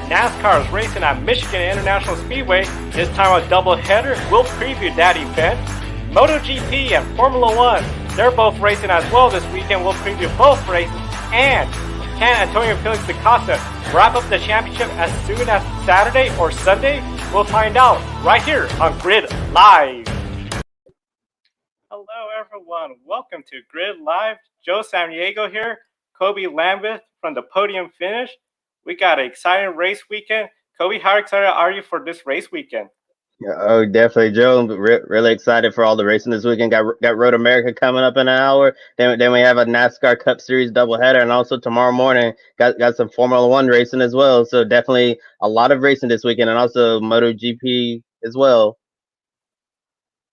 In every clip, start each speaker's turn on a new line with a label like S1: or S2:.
S1: NASCAR is racing at Michigan International Speedway, this time a doubleheader. We'll preview that event. MotoGP and Formula One, they're both racing as well this weekend. We'll preview both races. And can Antonio Felix da Costa wrap up the championship as soon as Saturday or Sunday? We'll find out right here on Grid Live. Hello everyone, welcome to Grid Live. Joe Samaniego here, Kobe Lambeth from the Podium Finish. We got an exciting race weekend. Kobe, how excited are you for this race weekend?
S2: Oh, definitely, Joe. Really excited for all the racing this weekend. Got Road America coming up in an hour. Then we have a NASCAR Cup Series doubleheader, and also tomorrow morning got some Formula One racing as well. So definitely a lot of racing this weekend, and also MotoGP as well.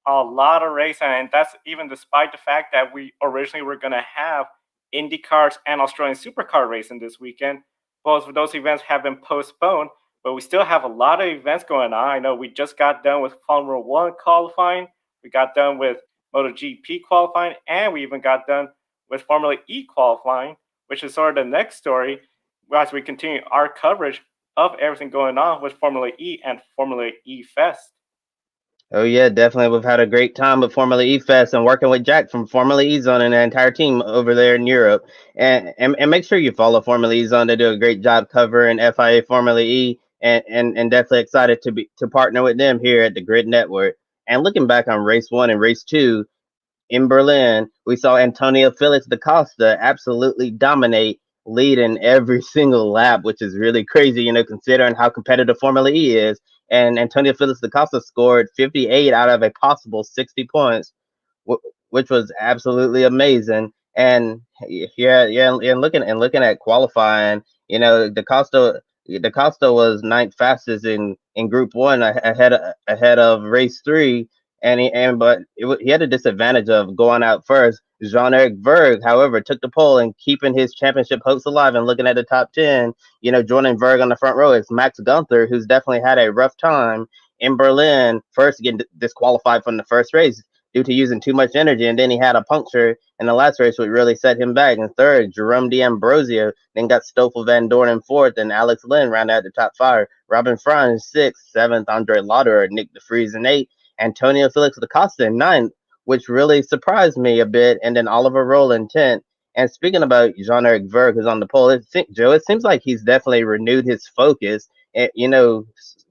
S1: A lot of racing, and that's even despite the fact that we originally were going to have IndyCars and Australian Supercar racing this weekend. Both of those events have been postponed, but we still have a lot of events going on. I know we just got done with Formula One qualifying, we got done with MotoGP qualifying, and we even got done with Formula E qualifying, which is sort of the next story as we continue our coverage of everything going on with Formula E and Formula E Fest.
S2: Oh yeah, definitely. We've had a great time with Formula E Fest and working with Jack from Formula E Zone and the entire team over there in Europe. And make sure you follow Formula E Zone. They do a great job covering FIA Formula E, and definitely excited to partner with them here at the Grid Network. And looking back on race 1 and race 2 in Berlin, we saw Antonio Felix da Costa absolutely dominate, leading every single lap, which is really crazy, considering how competitive Formula E is. And Antonio Felix da Costa scored 58 out of a possible 60 points, which was absolutely amazing. And and looking at qualifying, Da Costa was ninth fastest in Group 1 ahead of race 3, he had a disadvantage of going out first. Jean-Eric Vergne, however, took the pole and keeping his championship hopes alive. And looking at the top 10, joining Vergne on the front row is Max Gunther, who's definitely had a rough time in Berlin, first getting disqualified from the first race due to using too much energy. And then he had a puncture in the last race, which really set him back. And third, Jerome D'Ambrosio, then got Stoffel Van Dorn in fourth, and Alex Lynn rounded out the top 5. Robin Frein sixth, seventh, Andre Lauderer, Nick de Vries in 8th, Antonio Felix da Costa in 9th, which really surprised me a bit, and then Oliver Roll in 10th. And speaking about Jean-Eric Vergne, who's on the pole, Joe, it seems like he's definitely renewed his focus, and,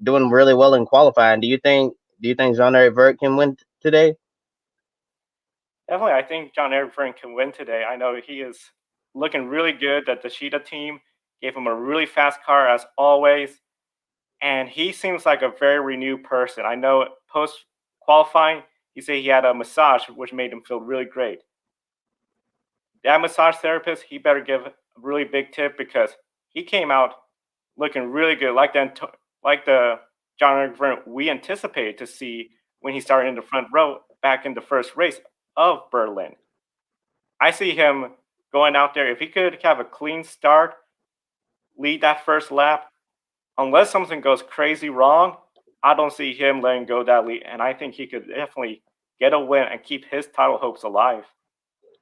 S2: doing really well in qualifying. Do you think Jean-Eric Vergne can win today?
S1: Definitely, I think Jean-Eric Vergne can win today. I know he is looking really good. That the Sheeta team gave him a really fast car as always, and he seems like a very renewed person. I know post qualifying, he said he had a massage, which made him feel really great. That massage therapist, he better give a really big tip because he came out looking really good, like the Jean-Eric Vergne we anticipated to see when he started in the front row back in the first race of Berlin. I see him going out there. If he could have a clean start, lead that first lap, unless something goes crazy wrong, I don't see him letting go that lead. And I think he could definitely get a win and keep his title hopes alive.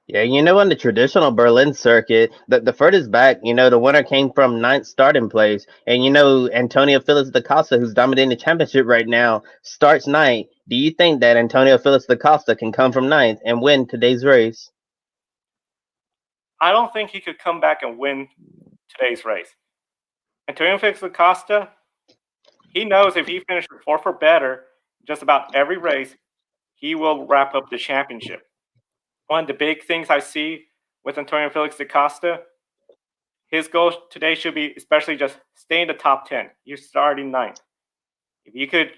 S2: Yeah, on the traditional Berlin circuit, the furthest back, the winner came from 9th starting place. And, Antonio Felix da Costa, who's dominating the championship right now, starts 9th. Do you think that Antonio Felix da Costa can come from 9th and win today's race?
S1: I don't think he could come back and win today's race. Antonio Felix da Costa, he knows if he finishes 4th or better just about every race, he will wrap up the championship. One of the big things I see with Antonio Felix da Costa, his goal today should be especially just stay in the top 10. You're starting 9th. If you could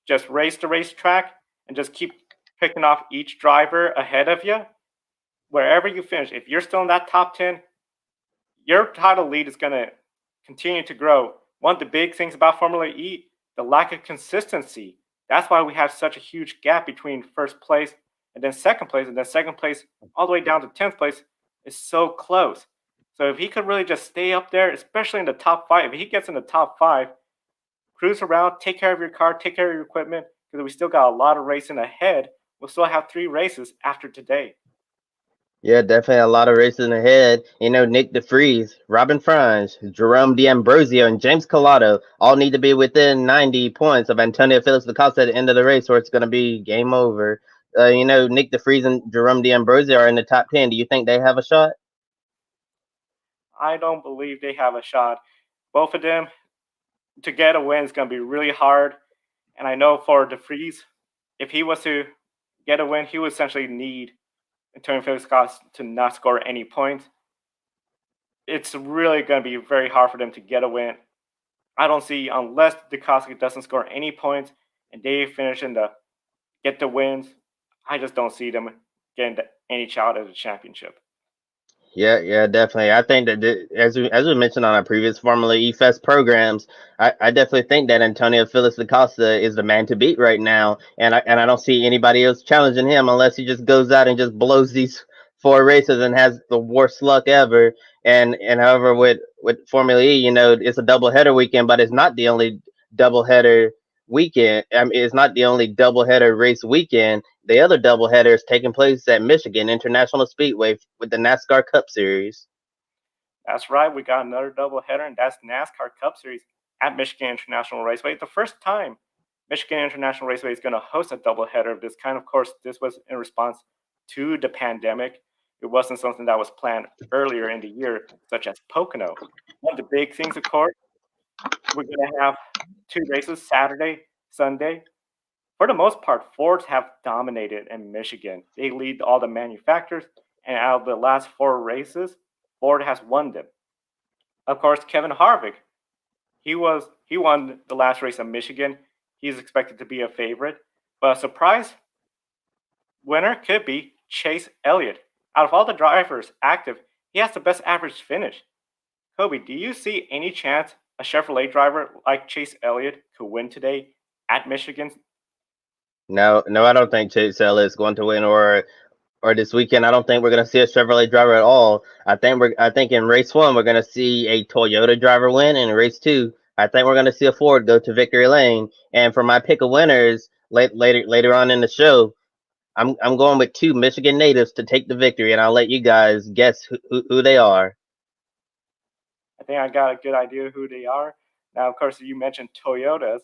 S1: just race the racetrack and just keep picking off each driver ahead of you, wherever you finish, if you're still in that top 10, your title lead is going to continue to grow. One of the big things about Formula E, the lack of consistency. That's why we have such a huge gap between first place and then second place, and then second place all the way down to 10th place is so close. So if he could really just stay up there, especially in the top 5, if he gets in the top 5, cruise around, take care of your car, take care of your equipment, because we still got a lot of racing ahead. We'll still have 3 races after today.
S2: Yeah, definitely a lot of races ahead. Nick DeFries, Robin Franz, Jerome D'Ambrosio, and James Collado all need to be within 90 points of Antonio Felix da Costa at the end of the race, or it's going to be game over. Nick DeFries and Jerome D'Ambrosio are in the top 10. Do you think they have a shot?
S1: I don't believe they have a shot. Both of them to get a win is going to be really hard. And I know for DeFries, if he was to get a win, he would essentially need Antonio Felix da Costa to not score any points. It's really going to be very hard for them to get a win. I don't see, unless da Costa doesn't score any points and they finish in the get the wins, I just don't see them getting any shot at the championship.
S2: Yeah, definitely. I think that as we mentioned on our previous Formula E Fest programs, I definitely think that Antonio Felix da Costa is the man to beat right now, and I don't see anybody else challenging him unless he just goes out and just blows these four races and has the worst luck ever. And however, with Formula E, it's a double header weekend, but it's not the only double header weekend. I mean, it's not the only doubleheader race weekend. The other doubleheader is taking place at Michigan International Speedway with the NASCAR Cup Series.
S1: That's right. We got another doubleheader, and that's NASCAR Cup Series at Michigan International Raceway. The first time Michigan International Raceway is going to host a doubleheader of this kind. Of course, this was in response to the pandemic. It wasn't something that was planned earlier in the year, such as Pocono. One of the big things, of course, we're going to have two races Saturday, Sunday. For the most part, Fords have dominated in Michigan. They lead all the manufacturers, and out of the last four races, Ford has won them. Of course, Kevin Harvick, he won the last race in Michigan. He's expected to be a favorite, but a surprise winner could be Chase Elliott. Out of all the drivers active, he has the best average finish. Kobe, do you see any chance a Chevrolet driver like Chase Elliott could win today at Michigan?
S2: No, I don't think Chase Elliott is going to win, or this weekend. I don't think we're going to see a Chevrolet driver at all. I think in race one we're going to see a Toyota driver win, and in race two I think we're going to see a Ford go to victory lane. And for my pick of winners later on in the show, I'm going with two Michigan natives to take the victory, and I'll let you guys guess who they are.
S1: I think I got a good idea who they are. Now, of course, you mentioned Toyotas.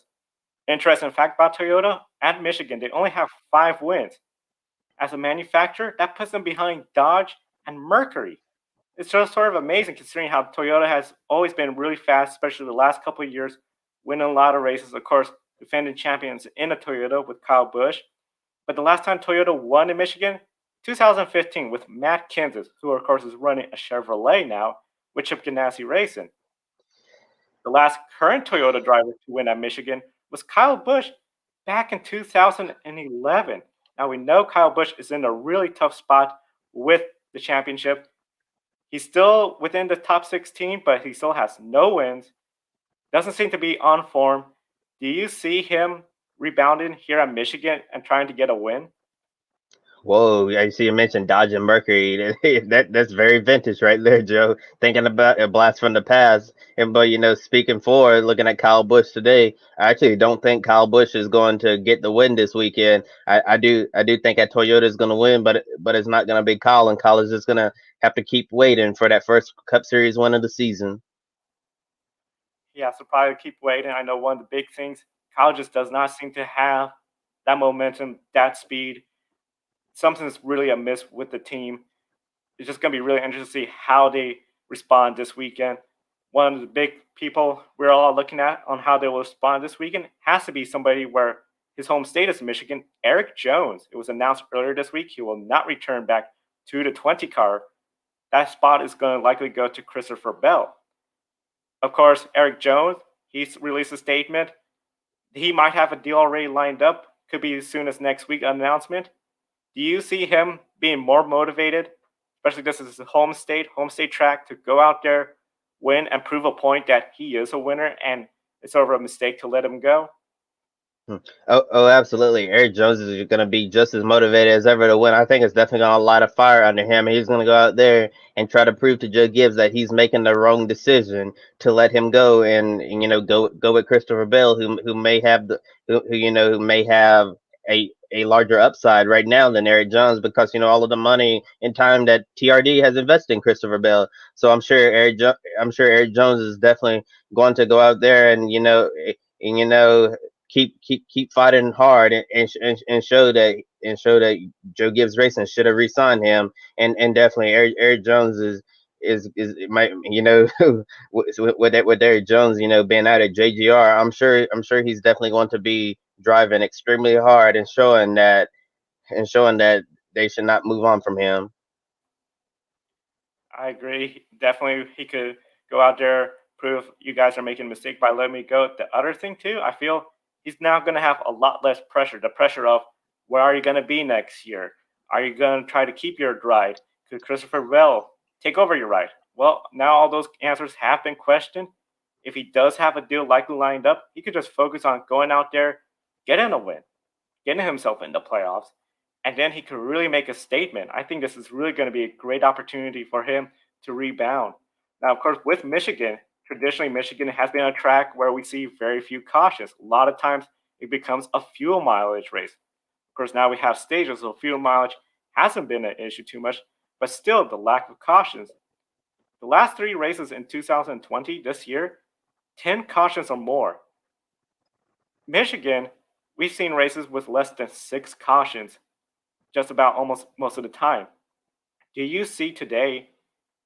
S1: Interesting fact about Toyota at Michigan, they only have 5 wins. As a manufacturer, that puts them behind Dodge and Mercury. It's just sort of amazing considering how Toyota has always been really fast, especially the last couple of years, winning a lot of races. Of course, defending champions in a Toyota with Kyle Busch. But the last time Toyota won in Michigan, 2015, with Matt Kenseth, who of course is running a Chevrolet now with Chip Ganassi Racing. The last current Toyota driver to win at Michigan was Kyle Busch back in 2011. Now we know Kyle Busch is in a really tough spot with the championship. He's still within the top 16, but he still has no wins. Doesn't seem to be on form. Do you see him rebounding here at Michigan and trying to get a win?
S2: Whoa, I see you mentioned Dodge and Mercury. That's very vintage right there, Joe. Thinking about a blast from the past. But speaking forward, looking at Kyle Busch today, I actually don't think Kyle Busch is going to get the win this weekend. I do think that Toyota is going to win, but it's not going to be Kyle, and Kyle is just going to have to keep waiting for that first Cup Series win of the season.
S1: He has to probably keep waiting. I know one of the big things, Kyle just does not seem to have that momentum, that speed. Something's really amiss with the team. It's just going to be really interesting to see how they respond this weekend. One of the big people we're all looking at on how they will respond this weekend has to be somebody where his home state is Michigan, Erik Jones. It was announced earlier this week he will not return back to the 20 car. That spot is going to likely go to Christopher Bell. Of course, Erik Jones, he's released a statement. He might have a deal already lined up. Could be as soon as next week announcement. Do you see him being more motivated, especially this is his home state track, to go out there, win, and prove a point that he is a winner, and it's sort of a mistake to let him go?
S2: Oh, absolutely. Eric Jones is going to be just as motivated as ever to win. I think it's definitely going to light a fire under him. He's going to go out there and try to prove to Joe Gibbs that he's making the wrong decision to let him go, and go with Christopher Bell, who may have who may have a a larger upside right now than Erik Jones because all of the money and time that TRD has invested in Christopher Bell. So I'm sure Erik Jones is definitely going to go out there and and keep fighting hard and show that Joe Gibbs Racing should have re-signed him, and definitely Erik Jones is might with Erik Jones being out at JGR. I'm sure he's definitely going to be driving extremely hard and showing that they should not move on from him.
S1: I agree. Definitely, he could go out there, prove you guys are making a mistake by letting me go. The other thing too, I feel he's now going to have a lot less pressure. The pressure of where are you going to be next year? Are you going to try to keep your ride? Could Christopher Bell take over your ride? Well, now all those answers have been questioned. If he does have a deal likely lined up, he could just focus on going out there, getting a win, getting himself in the playoffs, and then he could really make a statement. I think this is really going to be a great opportunity for him to rebound. Now, of course, with Michigan, traditionally Michigan has been a track where we see very few cautions. A lot of times it becomes a fuel mileage race. Of course, now we have stages, so fuel mileage hasn't been an issue too much, but still the lack of cautions. The last 3 races in 2020 this year, 10 cautions or more. Michigan, we've seen races with less than 6 cautions just about almost most of the time. Do you see today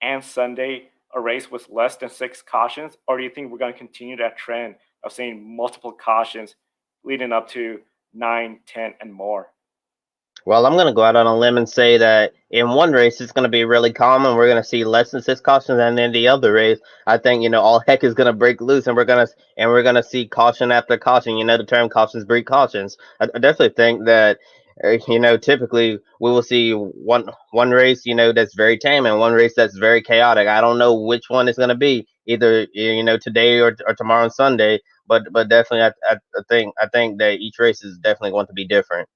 S1: and Sunday a race with less than 6 cautions, or do you think we're going to continue that trend of seeing multiple cautions leading up to 9, 10, and more?
S2: Well, I'm going to go out on a limb and say that in one race it's going to be really calm, and we're going to see less than 6 cautions, and in the other race, I think all heck is going to break loose, and we're gonna see caution after caution. The term cautions breed cautions. I definitely think that typically we will see one race that's very tame and one race that's very chaotic. I don't know which one is going to be either today or tomorrow and Sunday, but definitely I think that each race is definitely going to be different.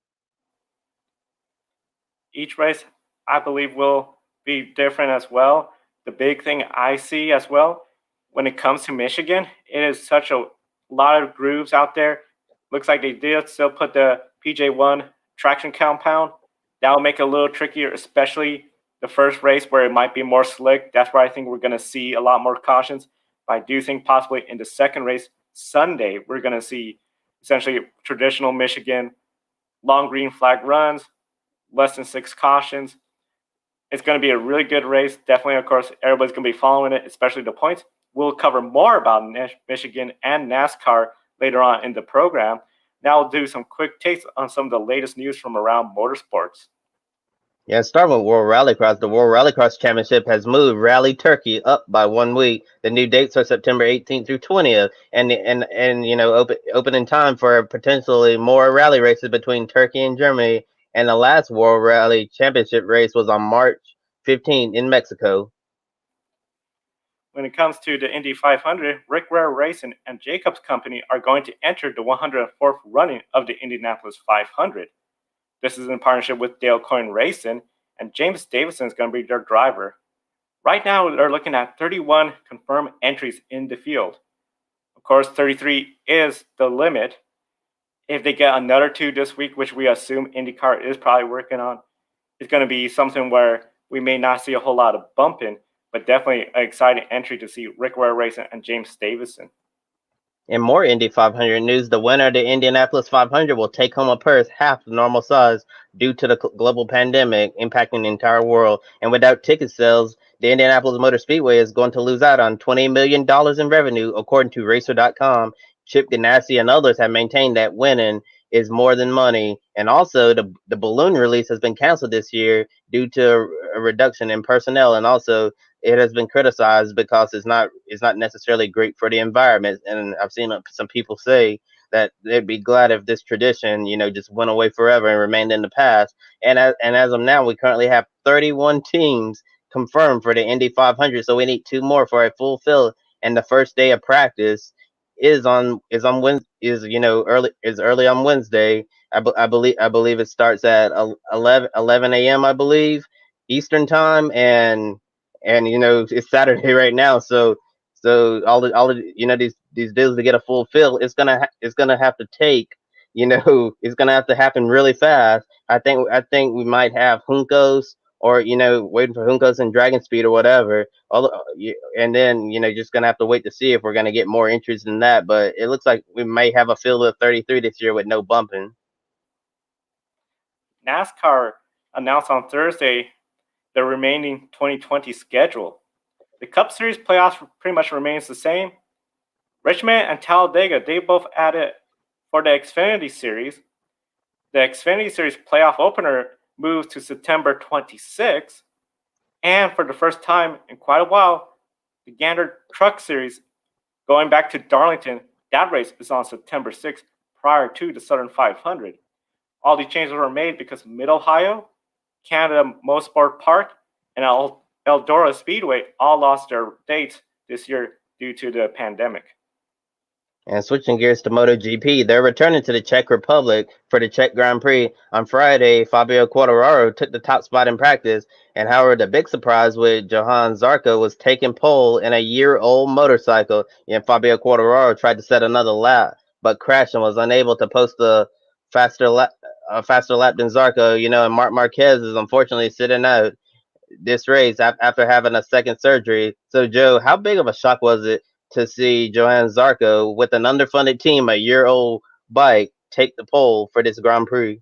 S1: Each race, I believe, will be different as well. The big thing I see as well when it comes to Michigan, it is such a lot of grooves out there. Looks like they did still put the PJ1 traction compound. That will make it a little trickier, especially the first race where it might be more slick. That's where I think we're going to see a lot more cautions. But I do think possibly in the second race, Sunday, we're going to see essentially traditional Michigan long green flag runs, less than 6 cautions. It's going to be a really good race. Definitely, of course, everybody's going to be following it, especially the points. We'll cover more about Michigan and NASCAR later on in the program. Now we'll do some quick takes on some of the latest news from around motorsports.
S2: Yeah, starting with World Rallycross, the World Rallycross Championship has moved Rally Turkey up by 1 week. The new dates are September 18th through 20th, and opening time for potentially more rally races between Turkey and Germany. And the last World Rally Championship race was on March 15th in Mexico.
S1: When it comes to the Indy 500, Rick Ware Racing and Jacobs Company are going to enter the 104th running of the Indianapolis 500. This is in partnership with Dale Coyne Racing, and James Davison is going to be their driver. Right now, they're looking at 31 confirmed entries in the field. Of course, 33 is the limit. If they get another 2 this week, which we assume IndyCar is probably working on, it's going to be something where we may not see a whole lot of bumping, but definitely an exciting entry to see Rick Ware Racing and James Davison.
S2: In more Indy 500 news, the winner of the Indianapolis 500 will take home a purse half the normal size due to the global pandemic impacting the entire world. And without ticket sales, the Indianapolis Motor Speedway is going to lose out on $20 million in revenue, according to Racer.com. Chip Ganassi and others have maintained that winning is more than money. And also, the balloon release has been canceled this year due to a reduction in personnel, and also it has been criticized because it's not necessarily great for the environment. And I've seen some people say that they'd be glad if this tradition, just went away forever and remained in the past. And as of now, we currently have 31 teams confirmed for the Indy 500, so we need 2 more for a full field. And the first day of practice is early on Wednesday. I believe it starts at 11 a.m. I believe Eastern time, and it's Saturday right now, so all the these deals to get a full fill, it's gonna have to take it's gonna have to happen really fast. I think we might have Juncos or waiting for Juncos and Dragon Speed or whatever. And then just gonna have to wait to see if we're gonna get more interest in that. But it looks like we may have a field of 33 this year with no bumping.
S1: NASCAR announced on Thursday the remaining 2020 schedule. The Cup Series playoffs pretty much remains the same. Richmond and Talladega, they both added for the Xfinity Series. The Xfinity Series playoff opener moves to September 26th. And for the first time in quite a while, the Gander Truck Series, going back to Darlington, that race is on September 6th prior to the Southern 500. All these changes were made because Mid-Ohio, Canada Motorsport Park, and Eldora Speedway all lost their dates this year due to the pandemic.
S2: And switching gears to MotoGP, they're returning to the Czech Republic for the Czech Grand Prix. On Friday, Fabio Quartararo took the top spot in practice, and however, the big surprise with Johann Zarco was taking pole in a year-old motorcycle, and Fabio Quartararo tried to set another lap, but crashed and was unable to post a faster lap than Zarco, and Marc Marquez is unfortunately sitting out this race after having a second surgery. So, Joe, how big of a shock was it to see Johann Zarco with an underfunded team, a year-old bike, take the pole for this Grand Prix?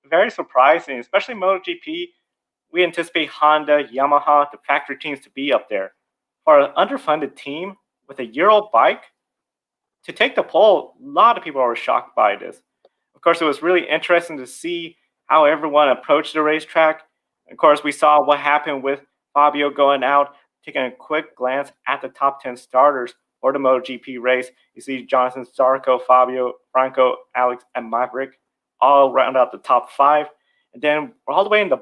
S1: Very surprising, especially MotoGP. We anticipate Honda, Yamaha, the factory teams to be up there. For an underfunded team with a year-old bike, to take the pole, a lot of people were shocked by this. Of course, it was really interesting to see how everyone approached the racetrack. Of course, we saw what happened with Fabio going out, taking a quick glance at the top 10 starters for the MotoGP race. You see Jonathan Zarco, Fabio, Franco, Alex, and Maverick all round out the top 5. And then all the way in the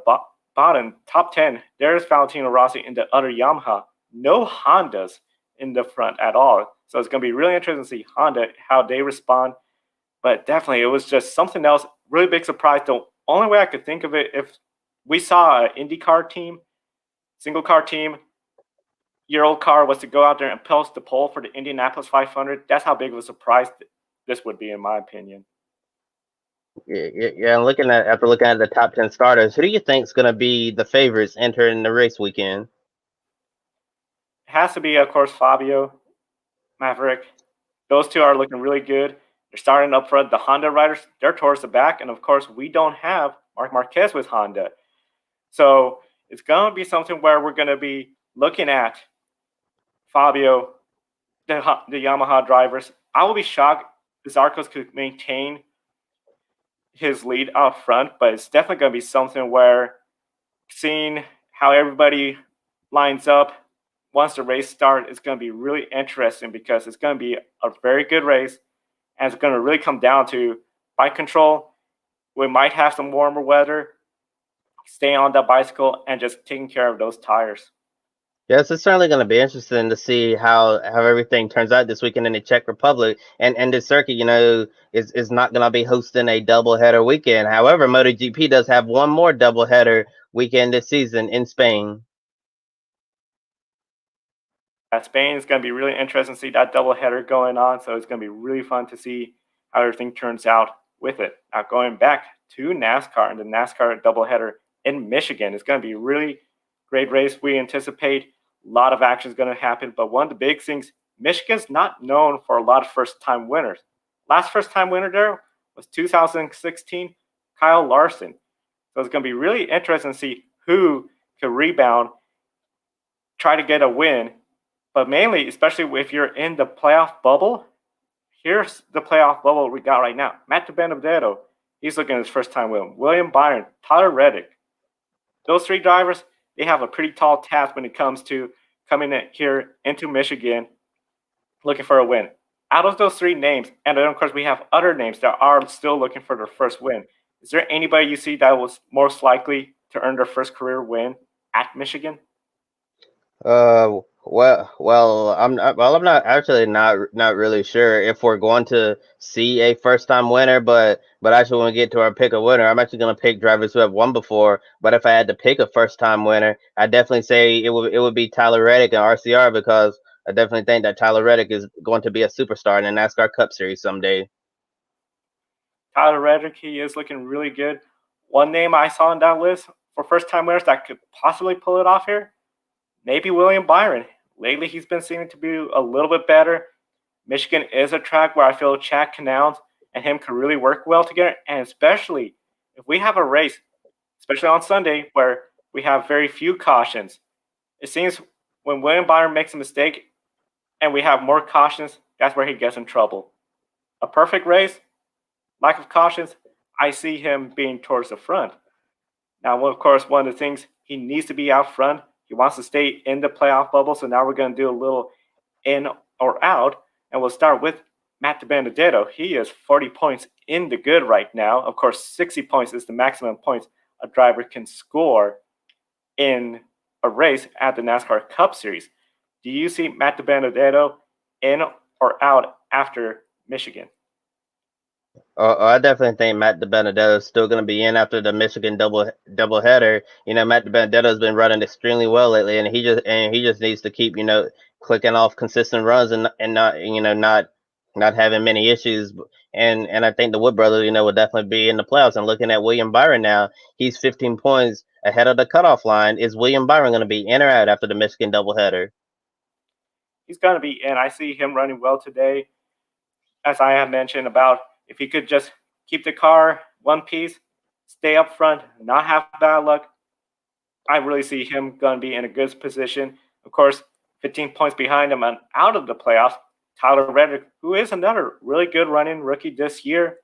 S1: bottom, top 10, there's Valentino Rossi in the other Yamaha. No Hondas in the front at all. So it's going to be really interesting to see Honda, how they respond. But definitely, it was just something else, really big surprise. The only way I could think of it, if we saw an IndyCar team, single car team, year-old car was to go out there and post the pole for the Indianapolis 500, that's how big of a surprise this would be, in my opinion.
S2: Yeah. After looking at the top 10 starters, who do you think is going to be the favorites entering the race weekend?
S1: It has to be, of course, Fabio, Maverick. Those two are looking really good. They're starting up front. The Honda riders, they're towards the back. And, of course, we don't have Marc Marquez with Honda. So it's going to be something where we're going to be looking at Fabio, the Yamaha drivers. I will be shocked if Zarcos could maintain his lead out front, but it's definitely going to be something where seeing how everybody lines up once the race starts is going to be really interesting because it's going to be a very good race, and it's going to really come down to bike control. We might have some warmer weather, staying on that bicycle, and just taking care of those tires.
S2: Yes, it's certainly going to be interesting to see how everything turns out this weekend in the Czech Republic. And this circuit, is not going to be hosting a doubleheader weekend. However, MotoGP does have one more doubleheader weekend this season in Spain.
S1: At Spain, it's going to be really interesting to see that doubleheader going on. So it's going to be really fun to see how everything turns out with it. Now, going back to NASCAR and the NASCAR doubleheader in Michigan, it's going to be really great race. We anticipate a lot of action is going to happen. But one of the big things, Michigan's not known for a lot of first-time winners. Last first-time winner there was 2016, Kyle Larson. So it's going to be really interesting to see who can rebound, try to get a win. But mainly, especially if you're in the playoff bubble, here's the playoff bubble we got right now. Matt DiBenedetto, he's looking at his first-time win. William Byron, Tyler Reddick. Those three drivers, they have a pretty tall task when it comes to coming in here into Michigan looking for a win. Out of those three names, and then, of course, we have other names that are still looking for their first win. Is there anybody you see that was most likely to earn their first career win at Michigan?
S2: I'm not really sure if we're going to see a first time winner, but actually when we get to our pick a winner, I'm actually going to pick drivers who have won before. But if I had to pick a first time winner, I definitely say it would be Tyler Reddick and RCR, because I definitely think that Tyler Reddick is going to be a superstar in the NASCAR Cup Series someday.
S1: Tyler Reddick, he is looking really good. One name I saw on that list for first-time winners that could possibly pull it off here, maybe William Byron. Lately, he's been seeming to be a little bit better. Michigan is a track where I feel Chad Canals and him could really work well together, and especially if we have a race, especially on Sunday, where we have very few cautions. It seems when William Byron makes a mistake and we have more cautions, that's where he gets in trouble. A perfect race, lack of cautions, I see him being towards the front. Now, of course, one of the things, he needs to be out front. He wants to stay in the playoff bubble, so now we're going to do a little in or out, and we'll start with Matt DiBenedetto. He is 40 points in the good right now. Of course, 60 points is the maximum points a driver can score in a race at the NASCAR Cup Series. Do you see Matt DiBenedetto in or out after Michigan?
S2: I definitely think Matt DiBenedetto is still going to be in after the Michigan doubleheader. Matt DiBenedetto has been running extremely well lately, and he just needs to keep clicking off consistent runs and not having many issues. And I think the Wood brothers will definitely be in the playoffs. And looking at William Byron now, he's 15 points ahead of the cutoff line. Is William Byron going to be in or out after the Michigan doubleheader?
S1: He's going to be in. I see him running well today, as I have mentioned about. If he could just keep the car one piece, stay up front, not have bad luck, I really see him going to be in a good position. Of course, 15 points behind him and out of the playoffs, Tyler Reddick, who is another really good running rookie this year.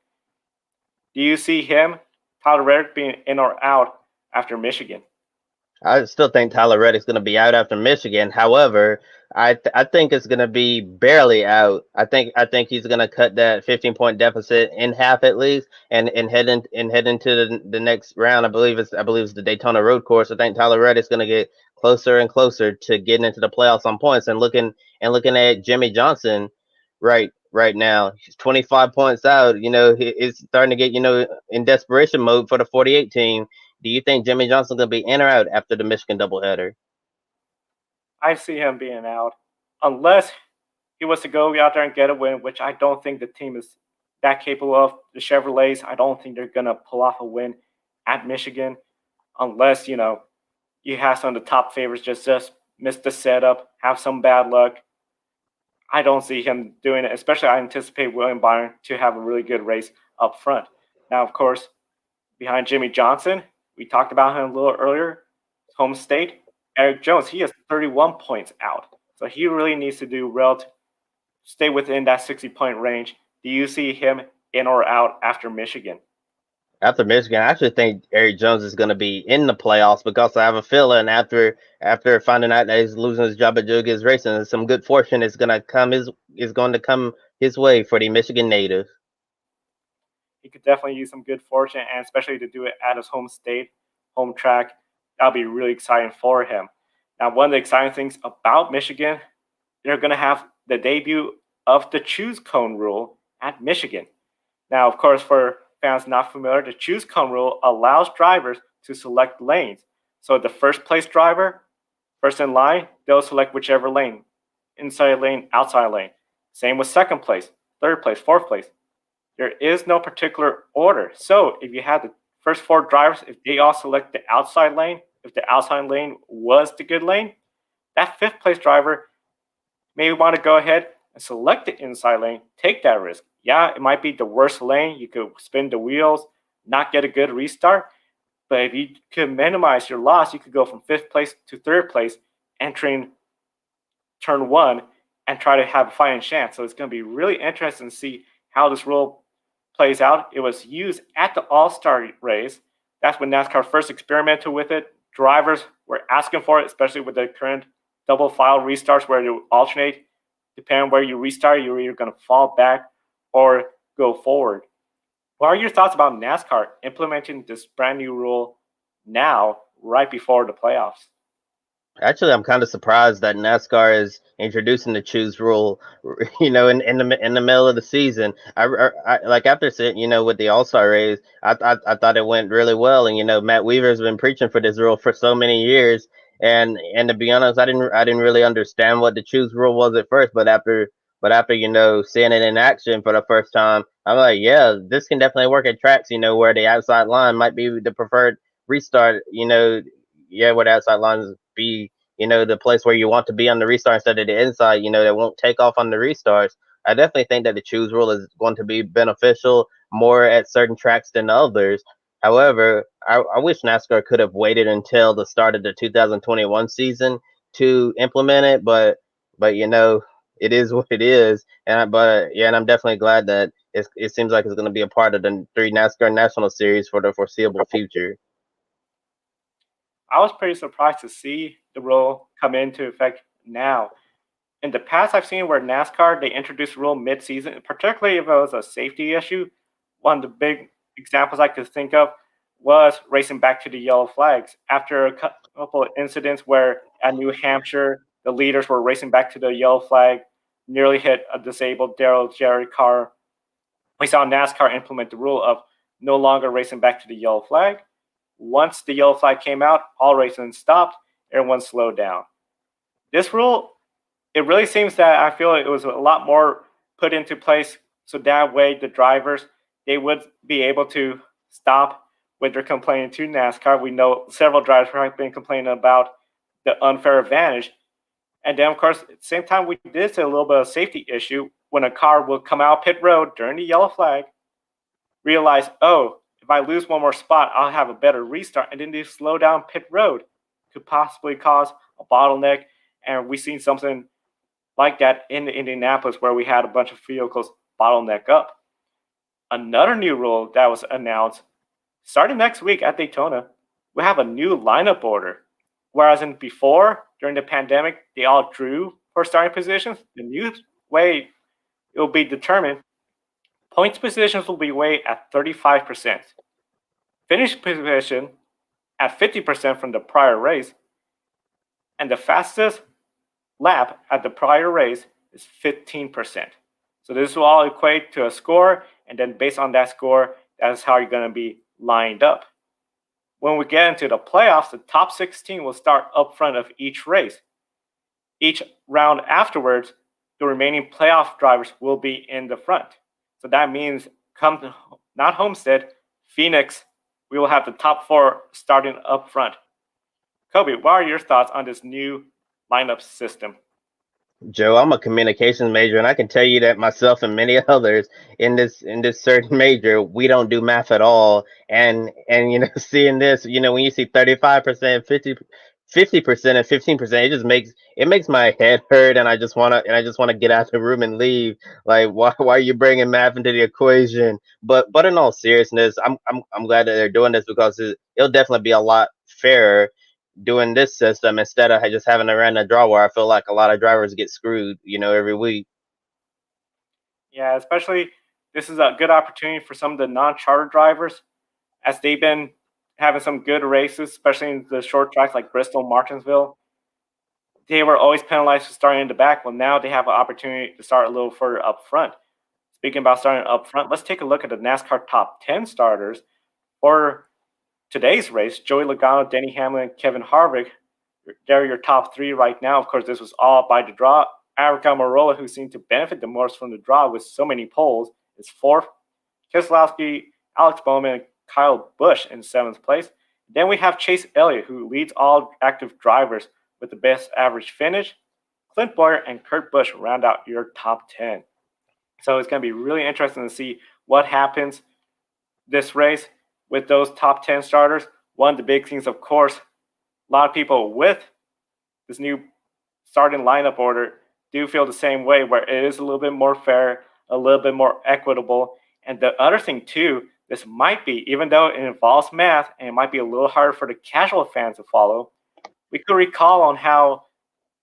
S1: Do you see him, Tyler Reddick, being in or out after Michigan?
S2: I still think Tyler Reddick's going to be out after Michigan. However, I think it's going to be barely out. I think he's going to cut that 15-point deficit in half at least, and head into the next round. I believe it's the Daytona Road Course. I think Tyler Reddick's going to get closer and closer to getting into the playoffs on points. And looking at Jimmy Johnson right now, he's 25 points out. He's starting to get in desperation mode for the 48 team. Do you think Jimmy Johnson's going to be in or out after the Michigan doubleheader?
S1: I see him being out unless he was to go out there and get a win, which I don't think the team is that capable of. The Chevrolets, I don't think they're going to pull off a win at Michigan unless, you have some of the top favorites just miss the setup, have some bad luck. I don't see him doing it, especially I anticipate William Byron to have a really good race up front. Now, of course, behind Jimmy Johnson, we talked about him a little earlier, home state, Erik Jones, he has 31 points out. So he really needs to do well to stay within that 60-point range. Do you see him in or out after Michigan?
S2: After Michigan, I actually think Erik Jones is going to be in the playoffs because I have a feeling after finding out that he's losing his job at Joe Gibbs Racing, some good fortune is going to come his way for the Michigan native.
S1: He could definitely use some good fortune, and especially to do it at his home state, home track. That'll be really exciting for him. Now, one of the exciting things about Michigan, they're going to have the debut of the choose cone rule at Michigan. Now, of course, for fans not familiar, the choose cone rule allows drivers to select lanes. So the first place driver, first in line, they'll select whichever lane, inside lane, outside lane. Same with second place, third place, fourth place. There is no particular order. So if you had the first four drivers, if they all select the outside lane, if the outside lane was the good lane, that fifth place driver may want to go ahead and select the inside lane, take that risk. Yeah, it might be the worst lane. You could spin the wheels, not get a good restart. But if you could minimize your loss, you could go from fifth place to third place, entering turn one, and try to have a fighting chance. So it's going to be really interesting to see how this rule plays out. It was used at the All-Star race. That's when NASCAR first experimented with it. Drivers were asking for it, especially with the current double file restarts where you alternate. Depending on where you restart, you're either going to fall back or go forward. What are your thoughts about NASCAR implementing this brand new rule now, right before the playoffs?
S2: Actually, I'm kind of surprised that NASCAR is introducing the choose rule, in the middle of the season. I like after sitting, with the All-Star race, I thought it went really well, and Matt Weaver's been preaching for this rule for so many years, and to be honest, I didn't really understand what the choose rule was at first, but after But after, seeing it in action for the first time, I'm like, yeah, this can definitely work at tracks, where the outside line might be the preferred restart, yeah, where the outside lines be, the place where you want to be on the restart instead of the inside, that won't take off on the restarts. I definitely think that the choose rule is going to be beneficial more at certain tracks than others. However, I wish NASCAR could have waited until the start of the 2021 season to implement it, but it is what it is. And I'm definitely glad that it seems like it's going to be a part of the three NASCAR National Series for the foreseeable future.
S1: I was pretty surprised to see the rule come into effect now. In the past, I've seen where NASCAR they introduced rule mid-season, particularly if it was a safety issue. One of the big examples I could think of was racing back to the yellow flags after a couple of incidents where at New Hampshire the leaders were racing back to the yellow flag, nearly hit a disabled Daryl Jerry car. We saw NASCAR implement the rule of no longer racing back to the yellow flag. Once the yellow flag came out, all racing stopped, everyone slowed down. This rule, it really seems that I feel it was a lot more put into place so that way the drivers they would be able to stop when they're complaining to NASCAR. We know several drivers have been complaining about the unfair advantage. And then, of course, at the same time, we did see a little bit of safety issue when a car will come out pit road during the yellow flag, realize, oh, if I lose one more spot, I'll have a better restart. And then they slow down pit road could possibly cause a bottleneck. And we've seen something like that in Indianapolis where we had a bunch of vehicles bottleneck up. Another new rule that was announced starting next week at Daytona, we have a new lineup order. Whereas in before, during the pandemic, they all drew for starting positions. The new way it will be determined, points positions will be weighed at 35%. Finish position at 50% from the prior race. And the fastest lap at the prior race is 15%. So this will all equate to a score, and then based on that score, that's how you're going to be lined up. When we get into the playoffs, the top 16 will start up front of each race. Each round afterwards, the remaining playoff drivers will be in the front. So that means come to, not Homestead, Phoenix, we will have the top 4 starting up front. Kobe, what are your thoughts on this new lineup system?
S2: Joe, I'm a communications major, and I can tell you that myself and many others in this certain major, we don't do math at all. And seeing this, when you see 35%, 50% and 15%, it makes my head hurt, and I just wanna get out of the room and leave. Like, why are you bringing math into the equation? But in all seriousness, I'm glad that they're doing this because it'll definitely be a lot fairer doing this system instead of just having a random draw where I feel like a lot of drivers get screwed, every week.
S1: Yeah, especially this is a good opportunity for some of the non-charter drivers as they've been having some good races, especially in the short tracks like Bristol, Martinsville. They were always penalized for starting in the back. Well, now they have an opportunity to start a little further up front. Speaking about starting up front, let's take a look at the NASCAR top 10 starters for today's race. Joey Logano, Denny Hamlin, Kevin Harvick, they're your top 3 right now. Of course, this was all by the draw. Aric Almirola, who seemed to benefit the most from the draw with so many poles, is 4th. Keselowski, Alex Bowman, and Kyle Busch in 7th place. Then we have Chase Elliott, who leads all active drivers with the best average finish. Clint Bowyer and Kurt Busch round out your top 10. So it's going to be really interesting to see what happens this race with those top 10 starters. One of the big things, of course, a lot of people with this new starting lineup order do feel the same way, where it is a little bit more fair, a little bit more equitable. And the other thing, too, this might be, even though it involves math and it might be a little harder for the casual fans to follow, we could recall on how,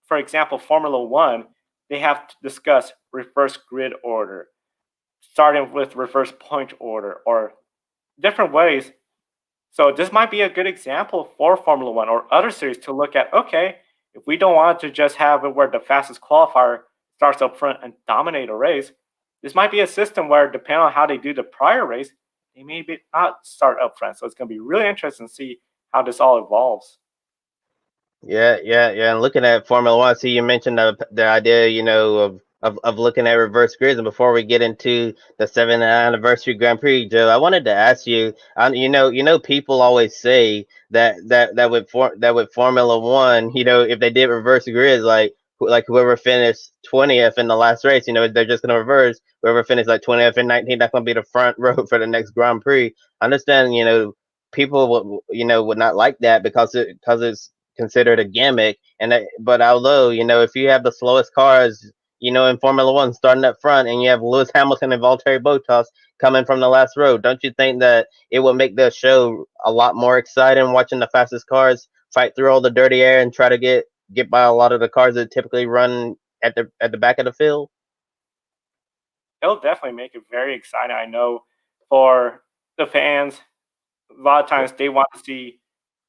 S1: for example, Formula One, they have to discuss reverse grid order, starting with reverse point order, or different ways. So this might be a good example for Formula One or other series to look at, okay, if we don't want to just have it where the fastest qualifier starts up front and dominate a race, this might be a system where, depending on how they do the prior race, they may not start up front. So it's going to be really interesting to see how this all evolves.
S2: Yeah. And looking at Formula One, see, you mentioned the idea, of of looking at reverse grids. And before we get into the 7th anniversary Grand Prix, Joe, I wanted to ask you. People always say that with Formula One, if they did reverse grids, like whoever finished 20th in the last race, they're just gonna reverse. Whoever finished like 20th and 19th, that's gonna be the front row for the next Grand Prix. I understand, people would not like that because it's considered a gimmick. But although if you have the slowest cars, in Formula One starting up front, and you have Lewis Hamilton and Valtteri Bottas coming from the last row, don't you think that it would make the show a lot more exciting watching the fastest cars fight through all the dirty air and try to get by a lot of the cars that typically run at the back of the field?
S1: It'll definitely make it very exciting. I know for the fans, a lot of times they want to see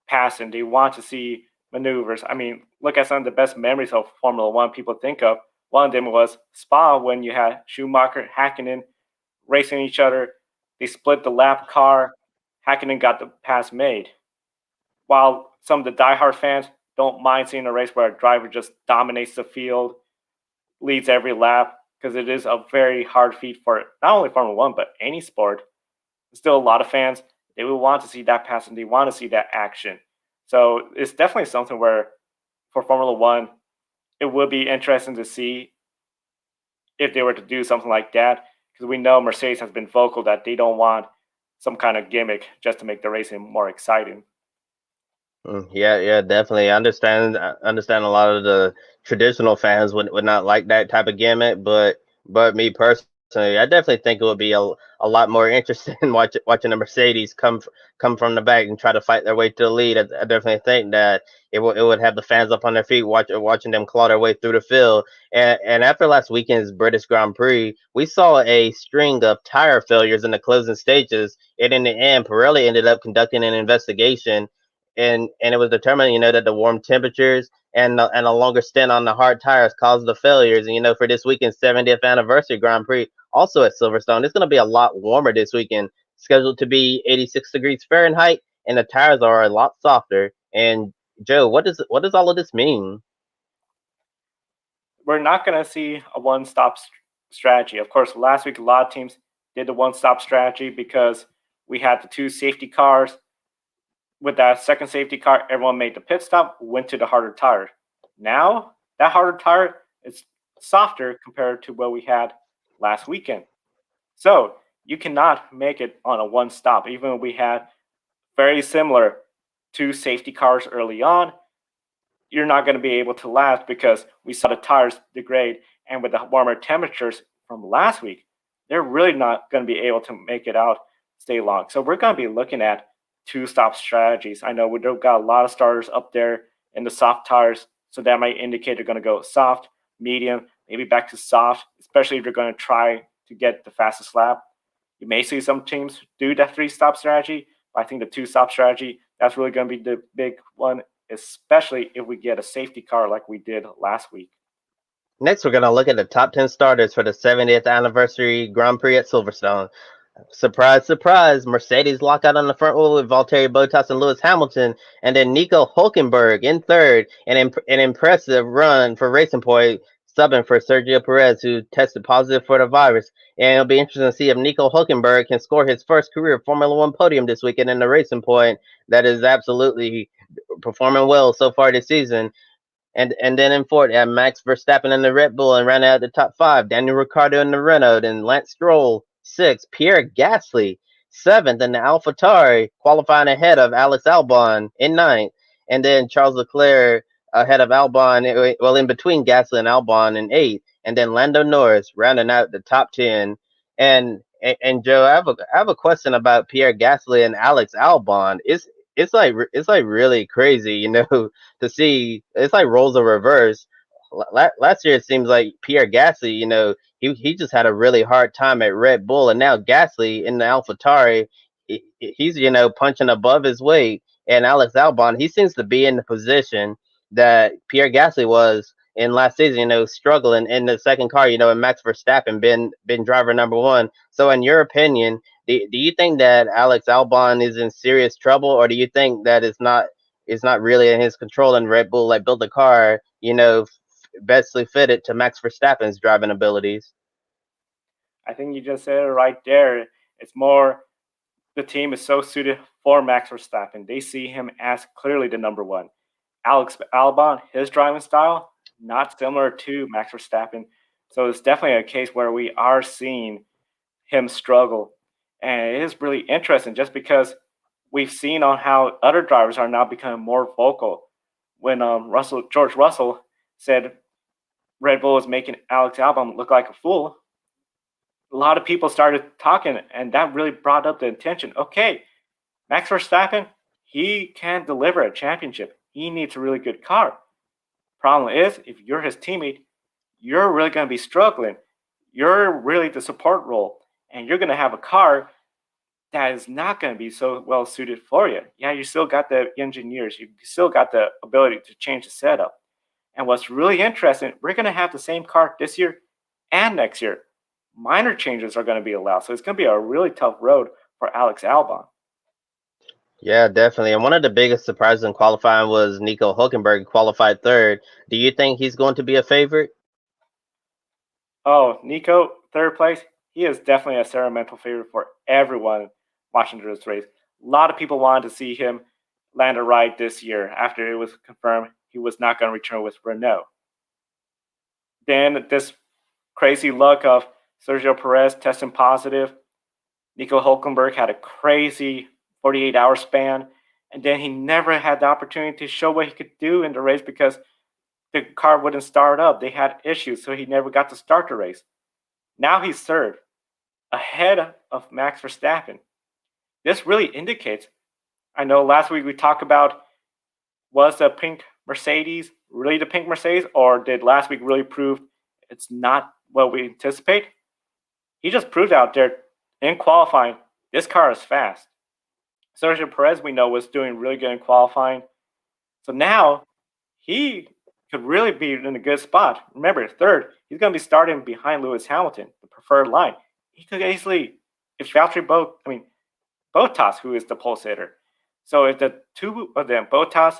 S1: passing, they want to see maneuvers. I mean, look at some of the best memories of Formula One people think of. One of them was Spa when you had Schumacher, Hakkinen racing each other. They split the lap car. Hakkinen got the pass made. While some of the diehard fans don't mind seeing a race where a driver just dominates the field, leads every lap, because it is a very hard feat for not only Formula One, but any sport. Still, a lot of fans, they will want to see that passing. They want to see that action. So it's definitely something where for Formula One, it would be interesting to see if they were to do something like that, because we know Mercedes has been vocal that they don't want some kind of gimmick just to make the racing more exciting.
S2: Yeah, yeah, definitely. I understand a lot of the traditional fans would not like that type of gimmick, but me personally, I definitely think it would be a lot more interesting watching the Mercedes come from the back and try to fight their way to the lead. I definitely think that it would have the fans up on their feet watching them claw their way through the field. And after last weekend's British Grand Prix, we saw a string of tire failures in the closing stages, and in the end, Pirelli ended up conducting an investigation, and it was determined, that the warm temperatures and a longer stint on the hard tires caused the failures. And for this weekend's 70th anniversary Grand Prix, also at Silverstone, it's going to be a lot warmer this weekend, scheduled to be 86 degrees Fahrenheit, and the tires are a lot softer. And Joe, what does all of this mean?
S1: We're not going to see a one-stop strategy. Of course, last week a lot of teams did the one-stop strategy because we had the two safety cars. With that second safety car, everyone made the pit stop, went to the harder tire. Now that harder tire is softer compared to what we had last weekend. So you cannot make it on a one stop. Even if we had very similar two safety cars early on, you're not going to be able to last because we saw the tires degrade. And with the warmer temperatures from last week, they're really not going to be able to make it out, stay long. So we're going to be looking at two stop strategies. I know we've got a lot of starters up there in the soft tires, so that might indicate they're going to go soft, medium, maybe back to soft, especially if you're going to try to get the fastest lap. You may see some teams do that three stop strategy, but I think the two stop strategy, that's really going to be the big one, especially if we get a safety car like we did last week.
S2: Next, we're going to look at the top 10 starters for the 70th anniversary Grand Prix at Silverstone. Surprise, surprise! Mercedes lock out on the front wheel with Valtteri Bottas and Lewis Hamilton, and then Nico Hulkenberg in third. An impressive run for Racing Point, subbing for Sergio Perez, who tested positive for the virus. And it'll be interesting to see if Nico Hulkenberg can score his first career Formula One podium this weekend in the Racing Point. That is absolutely performing well so far this season. And then in fourth, Max Verstappen in the Red Bull and ran out the top five. Daniel Ricciardo in the Renault and Lance Stroll sixth. Pierre Gasly seventh in the AlphaTauri, qualifying ahead of Alex Albon in ninth. And then Charles Leclerc ahead of Albon, well, in between Gasly and Albon in eighth. And then Lando Norris rounding out the top 10. And Joe, I have a question about Pierre Gasly and Alex Albon. It's like really crazy, to see. It's like roles are reversed. Last year it seems like Pierre Gasly, he just had a really hard time at Red Bull, and now Gasly in the AlphaTauri, he's punching above his weight, and Alex Albon, he seems to be in the position that Pierre Gasly was in last season, struggling in the second car, and Max Verstappen been driver number one. So in your opinion, do you think that Alex Albon is in serious trouble, or do you think that it's not really in his control and Red Bull like built the car, bestly fitted to Max Verstappen's driving abilities.
S1: I think you just said it right there. It's more the team is so suited for Max Verstappen. They see him as clearly the number one. Alex Albon, his driving style, not similar to Max Verstappen. So it's definitely a case where we are seeing him struggle. And it is really interesting just because we've seen on how other drivers are now becoming more vocal. When George Russell said Red Bull is making Alex Albon look like a fool, a lot of people started talking, and that really brought up the attention. Okay, Max Verstappen, he can deliver a championship. He needs a really good car. Problem is, if you're his teammate, you're really going to be struggling. You're really the support role, and you're going to have a car that is not going to be so well suited for you. Yeah, you still got the engineers, you still got the ability to change the setup. And what's really interesting, we're going to have the same car this year and next year. Minor changes are going to be allowed, so it's going to be a really tough road for Alex Albon.
S2: Yeah, definitely. And one of the biggest surprises in qualifying was Nico Hulkenberg qualified third. Do you think he's going to be a favorite?
S1: Oh, Nico, third place. He is definitely a sentimental favorite for everyone watching this race. A lot of people wanted to see him land a ride this year after it was confirmed he was not going to return with Renault. Then this crazy luck of Sergio Perez testing positive. Nico Hulkenberg had a crazy 48-hour span, and then he never had the opportunity to show what he could do in the race because the car wouldn't start up. They had issues, so he never got to start the race. Now he's third, ahead of Max Verstappen. This really indicates, I know last week we talked about, was the pink Mercedes really the pink Mercedes, or did last week really prove it's not what we anticipate? He just proved out there in qualifying, this car is fast. Sergio Perez, we know, was doing really good in qualifying. So now he could really be in a good spot. Remember, third, he's going to be starting behind Lewis Hamilton, the preferred line. He could easily, if Bottas, who is the pole sitter. So if the two of them, Bottas,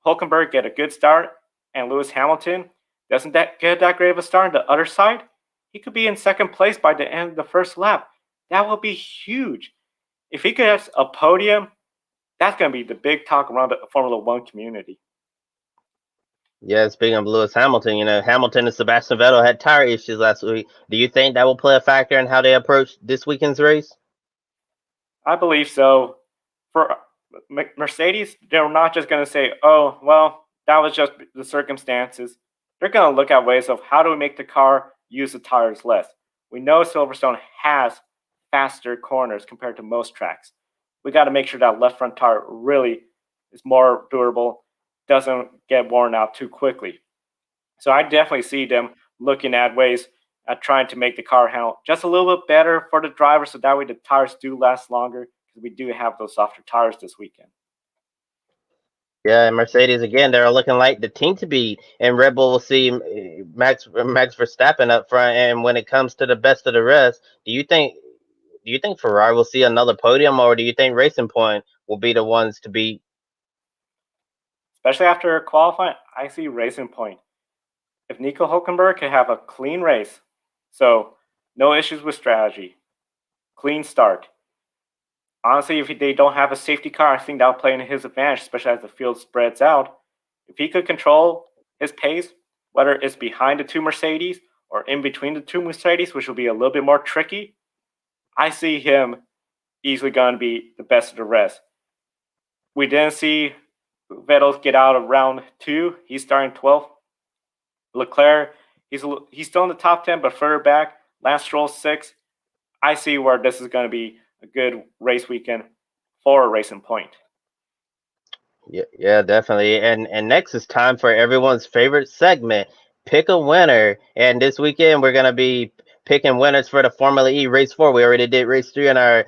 S1: Hulkenberg, get a good start, and Lewis Hamilton doesn't get that great of a start on the other side, he could be in second place by the end of the first lap. That will be huge. If he could have a podium, that's going to be the big talk around the Formula One community.
S2: Yeah, speaking of Lewis Hamilton, Hamilton and Sebastian Vettel had tire issues last week. Do you think that will play a factor in how they approach this weekend's race?
S1: I believe so. For Mercedes, they're not just going to say, oh, well, that was just the circumstances. They're going to look at ways of how do we make the car use the tires less. We know Silverstone has faster corners compared to most tracks. We got to make sure that left front tire really is more durable, doesn't get worn out too quickly. So I definitely see them looking at ways at trying to make the car handle just a little bit better for the driver, so that way the tires do last longer, because we do have those softer tires this weekend.
S2: Yeah, and Mercedes again, they're looking like the team to beat, and Red Bull will see Max Verstappen up front. And when it comes to the best of the rest, do you think Ferrari will see another podium, or do you think Racing Point will be the ones to beat?
S1: Especially after qualifying, I see Racing Point. If Nico Hulkenberg can have a clean race, so no issues with strategy, clean start. Honestly, if they don't have a safety car, I think that'll play in his advantage, especially as the field spreads out. If he could control his pace, whether it's behind the two Mercedes or in between the two Mercedes, which will be a little bit more tricky, I see him easily going to be the best of the rest. We didn't see Vettel get out of round two. He's starting 12th. Leclerc, he's still in the top 10, but further back. Lance Stroll 6th. I see where this is going to be a good race weekend for a Racing Point.
S2: Yeah, definitely. And next is time for everyone's favorite segment, pick a winner. And this weekend we're gonna be picking winners for the Formula E Race 4. We already did Race 3 in our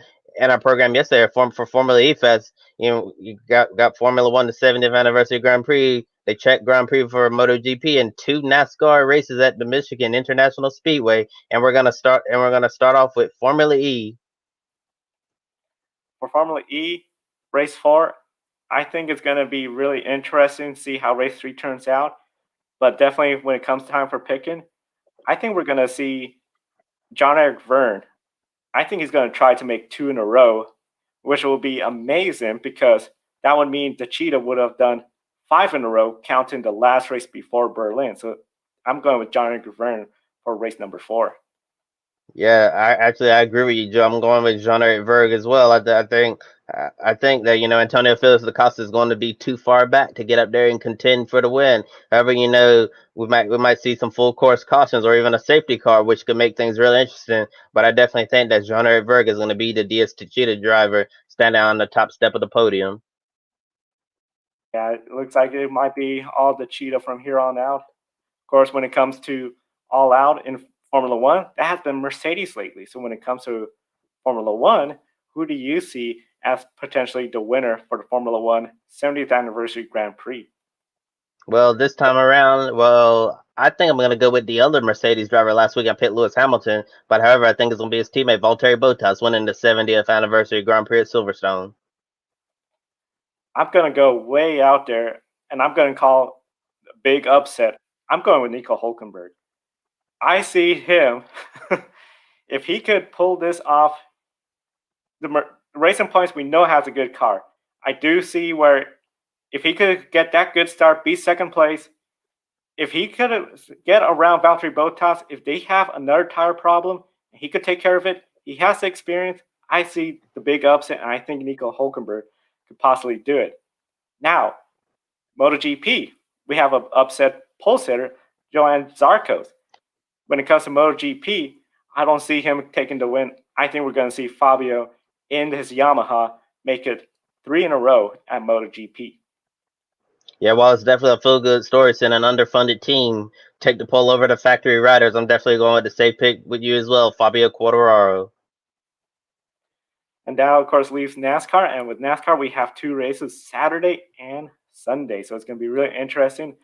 S2: program yesterday for Formula E Fest. You got Formula One, the 70th anniversary Grand Prix, the Czech Grand Prix for MotoGP, and 2 NASCAR races at the Michigan International Speedway. And we're gonna start off with Formula E.
S1: For Formula E, Race 4, I think it's going to be really interesting to see how Race 3 turns out. But definitely when it comes time for picking, I think we're going to see John Eric Verne. I think he's going to try to make 2 in a row, which will be amazing because that would mean the Cheetah would have done 5 in a row, counting the last race before Berlin. So I'm going with John Eric Verne for race number 4.
S2: Yeah, I agree with you, Joe. I'm going with Jean-Eric Verg as well. I think that Antonio Felix da Costa is going to be too far back to get up there and contend for the win. However, we might see some full course cautions or even a safety car, which could make things really interesting. But I definitely think that Jean-Eric Verg is going to be the DS Techeetah driver standing on the top step of the podium.
S1: Yeah, it looks like it might be all the Cheetah from here on out. Of course, when it comes to all out in Formula One, that has been Mercedes lately. So when it comes to Formula One, who do you see as potentially the winner for the Formula One 70th anniversary Grand Prix?
S2: Well, this time around, I think I'm going to go with the other Mercedes driver last week. I picked Lewis Hamilton, but however, I think it's going to be his teammate Valtteri Bottas winning the 70th anniversary Grand Prix at Silverstone.
S1: I'm going to go way out there, and I'm going to call a big upset. I'm going with Nico Hulkenberg. I see him, if he could pull this off, the Racing Points we know has a good car. I do see where if he could get that good start, be second place, if he could get around Valtteri Bottas, if they have another tire problem, he could take care of it. He has the experience. I see the big upset, and I think Nico Hulkenberg could possibly do it. Now, MotoGP, we have an upset pole sitter, Johann Zarcos. When it comes to MotoGP, I don't see him taking the win. I think we're going to see Fabio in his Yamaha make it 3 in a row at MotoGP.
S2: Yeah, while it's definitely a feel-good story, seeing an underfunded team take the pole over the factory riders, I'm definitely going with the safe pick with you as well, Fabio Quartararo.
S1: And that, of course, leaves NASCAR. And with NASCAR, we have 2 races, Saturday and Sunday. So it's going to be really interesting.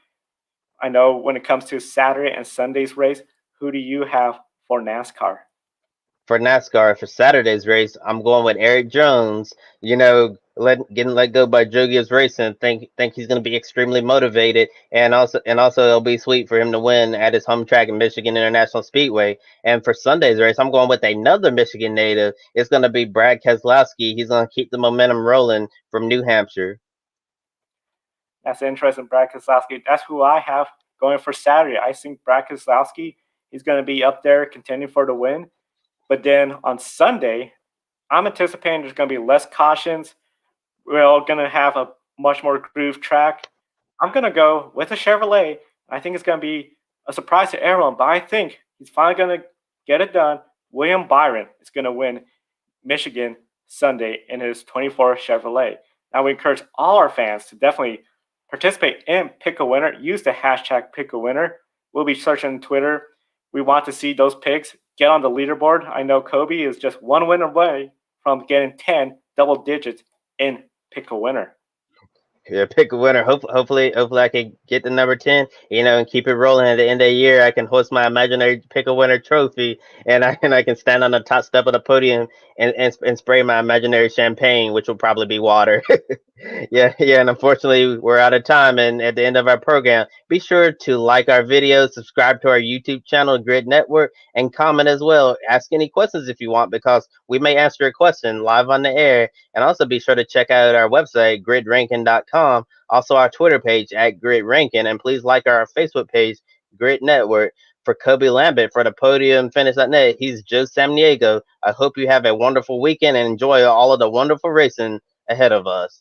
S1: I know when it comes to Saturday and Sunday's race, who do you have for NASCAR?
S2: For NASCAR, for Saturday's race, I'm going with Erik Jones. Getting let go by Joe Gibbs Racing. Think he's going to be extremely motivated, and also it'll be sweet for him to win at his home track in Michigan International Speedway. And for Sunday's race, I'm going with another Michigan native. It's going to be Brad Keselowski. He's going to keep the momentum rolling from New Hampshire.
S1: That's interesting, Brad Keselowski. That's who I have going for Saturday. I think Brad Keselowski is going to be up there contending for the win. But then on Sunday, I'm anticipating there's going to be less cautions. We're all going to have a much more groove track. I'm going to go with a Chevrolet. I think it's going to be a surprise to everyone, but I think he's finally going to get it done. William Byron is going to win Michigan Sunday in his 24 Chevrolet. Now, we encourage all our fans to definitely participate in Pick a Winner. Use the hashtag Pick a Winner. We'll be searching Twitter. We want to see those picks. Get on the leaderboard. I know Kobe is just 1 win away from getting 10 double digits in Pick a Winner.
S2: Yeah, pick a winner. Hopefully I can get the number 10, and keep it rolling. At the end of the year, I can host my imaginary pick a winner trophy, and I can stand on the top step of the podium and spray my imaginary champagne, which will probably be water. Yeah, and unfortunately, we're out of time. And at the end of our program, be sure to like our videos, subscribe to our YouTube channel, Grid Network, and comment as well. Ask any questions if you want, because we may answer a question live on the air. And also be sure to check out our website, gridranking.com, also our Twitter page at Grid Ranking, and please like our Facebook page, Grid Network. For Kobe Lambert for the Podium Finish.net, he's Joe Samniego. I hope you have a wonderful weekend and enjoy all of the wonderful racing ahead of us.